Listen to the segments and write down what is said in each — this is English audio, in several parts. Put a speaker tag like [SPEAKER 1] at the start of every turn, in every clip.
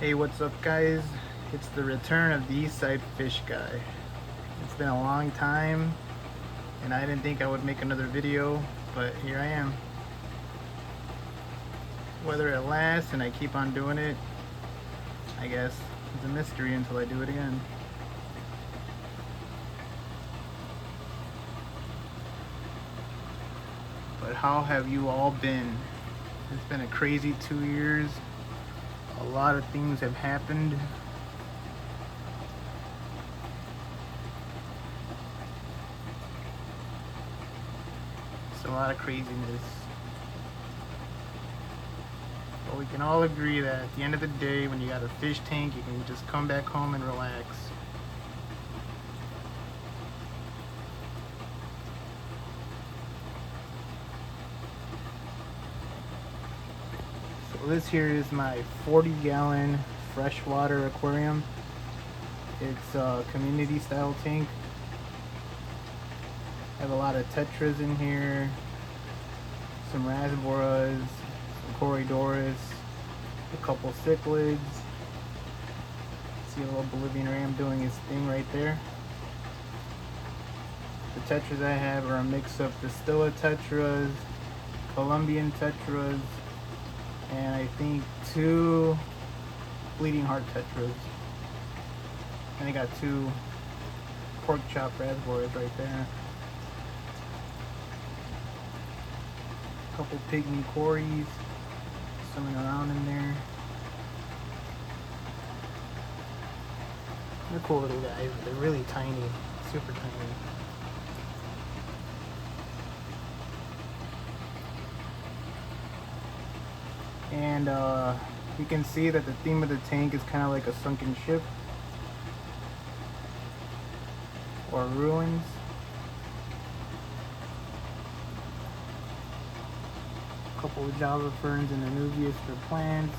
[SPEAKER 1] Hey, what's up guys? It's the return of the East Side Fish Guy. It's been a long time and I didn't think I would make another video, but here I am. Whether it lasts and I keep on doing it, I guess it's a mystery until I do it again. But how have you all been? It's been a crazy 2 years. A lot of things have happened. It's a lot of craziness. But we can all agree that at the end of the day, when you got a fish tank, you can just come back home and relax. So this here is my 40-gallon freshwater aquarium. It's a community style tank. I have a lot of Tetras in here, some rasboras, some Corydoras, a couple Cichlids. See a little Bolivian ram doing his thing right there. The Tetras I have are a mix of pristella Tetras, columbian Tetras, and I think 2 bleeding heart Tetras. And I got 2 porkchop rasboras right there. A couple Pygmy corys swimming around in there. They're cool little guys. They're really tiny, super tiny. And you can see that the theme of the tank is kind of like a sunken ship or ruins. A couple of Java ferns and anubias for plants.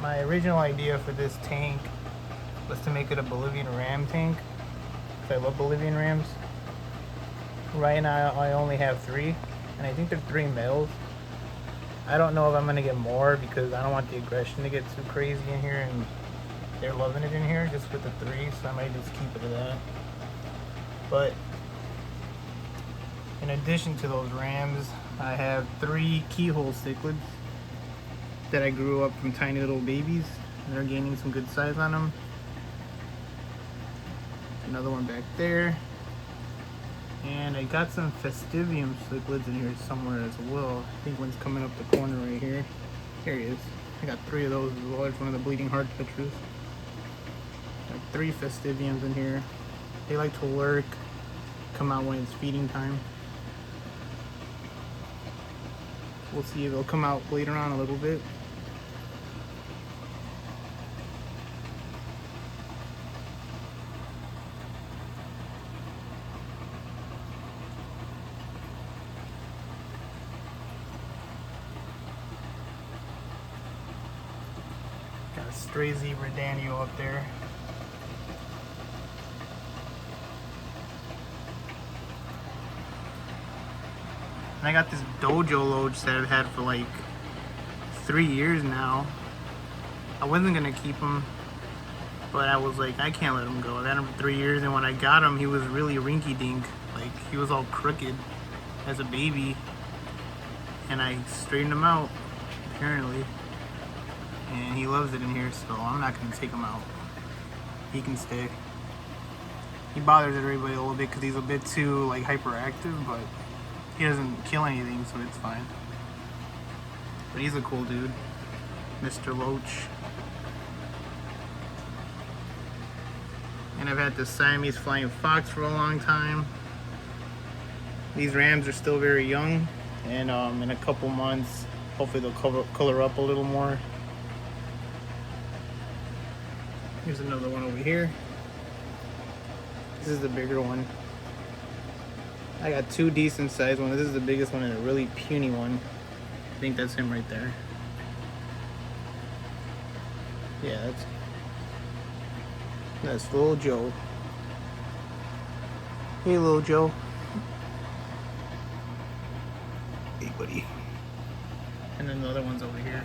[SPEAKER 1] My original idea for this tank was to make it a Bolivian ram tank, because I love Bolivian rams. Right now I only have 3, and I think they're 3 males. I don't know if I'm gonna get more because I don't want the aggression to get too crazy in here, and they're loving it in here just with the 3, so I might just keep it at that. But in addition to those rams, I have 3 keyhole cichlids that I grew up from tiny little babies, and they're gaining some good size on them. Another one back there. And I got some Festivium cichlids in here somewhere as well. I think one's coming up the corner right here. Here he is. I got 3 of those as well. There's one of the bleeding heart Tetras. Got 3 Festiviums in here. They like to lurk, come out when it's feeding time. We'll see if they'll come out later on a little bit. Got a stray zebra Daniel up there. And I got this dojo loach that I've had for like 3 years now. I wasn't gonna keep him, but I was like, I can't let him go. I've had him for 3 years, and when I got him, he was really rinky-dink. Like, he was all crooked as a baby, and I straightened him out, apparently. And he loves it in here, so I'm not gonna take him out. He can stay. He bothers everybody a little bit because he's a bit too like hyperactive, but he doesn't kill anything, so it's fine. But he's a cool dude, Mr. Loach. And I've had this Siamese flying fox for a long time. These rams are still very young, and in a couple months, hopefully they'll color up a little more. Here's another one over here. This is the bigger one. I got 2 decent sized ones. This is the biggest one and a really puny one. I think that's him right there. Yeah, that's little Joe. Hey, little Joe. Hey, buddy. And then the other one's over here.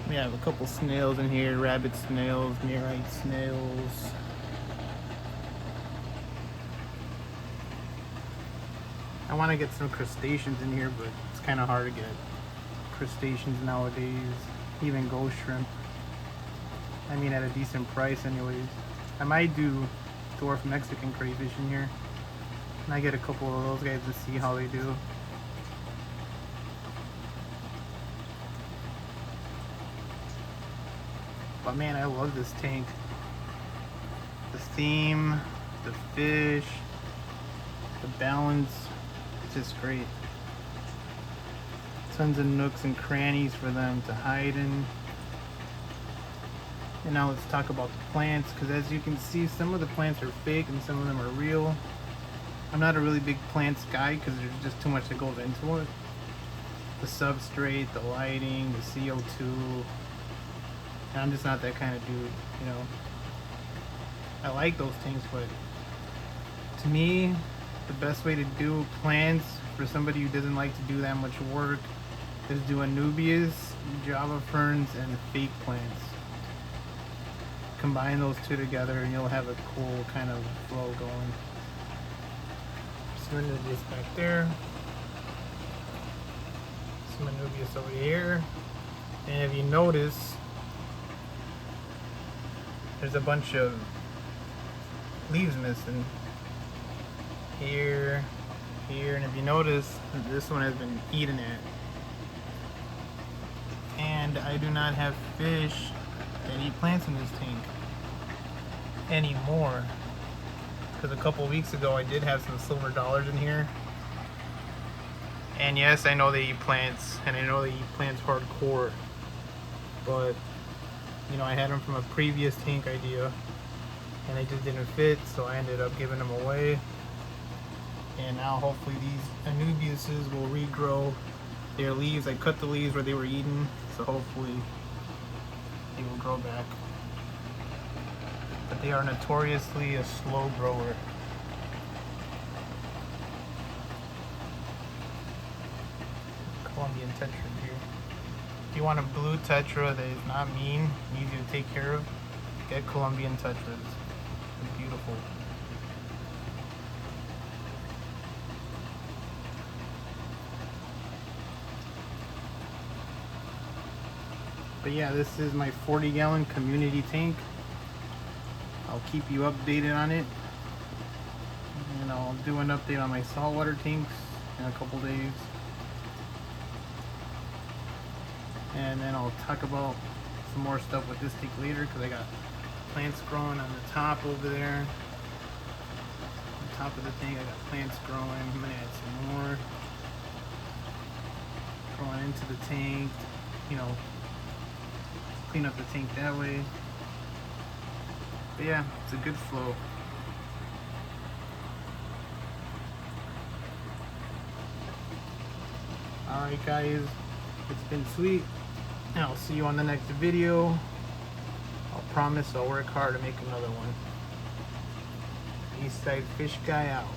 [SPEAKER 1] We have a couple snails in here, rabbit snails, Nerite snails. I want to get some crustaceans in here, but it's kind of hard to get crustaceans nowadays, even ghost shrimp. I mean, at a decent price anyways. I might do dwarf Mexican crayfish in here, and I get a couple of those guys to see how they do. But man, I love this tank. The theme, the fish, the balance, it's just great. Tons of nooks and crannies for them to hide in. And now let's talk about the plants, because as you can see, some of the plants are fake and some of them are real. I'm not a really big plants guy because there's just too much that goes into it. The substrate, the lighting, the CO2. And I'm just not that kind of dude, you know. I like those things, but to me, the best way to do plants for somebody who doesn't like to do that much work is do anubias, java ferns, and fake plants. Combine those two together and you'll have a cool kind of flow going. Some anubias back there. Some anubias over here. And if you notice, there's a bunch of leaves missing. Here, here, and if you notice, this one has been eaten at. And I do not have fish that eat plants in this tank anymore. Because a couple weeks ago I did have some silver dollars in here. And yes, I know they eat plants, and I know they eat plants hardcore. But you know, I had them from a previous tank idea and they just didn't fit, so I ended up giving them away. And now hopefully these anubiases will regrow their leaves. I cut the leaves where they were eaten, so hopefully they will grow back. But they are notoriously a slow grower. Columbian tetra here. If you want a blue tetra that is not mean, easy to take care of, get Columbian tetras. They're beautiful. But yeah, this is my 40-gallon community tank. I'll keep you updated on it. And I'll do an update on my saltwater tanks in a couple days. And then I'll talk about some more stuff with this tank later, because I got plants growing on the top over there. On the top of the tank I got plants growing. I'm gonna add some more growing into the tank, you know, clean up the tank that way. But yeah, it's a good flow. Alright guys, it's been sweet. And I'll see you on the next video. I'll promise I'll work hard to make another one. Eastside Fish Guy out.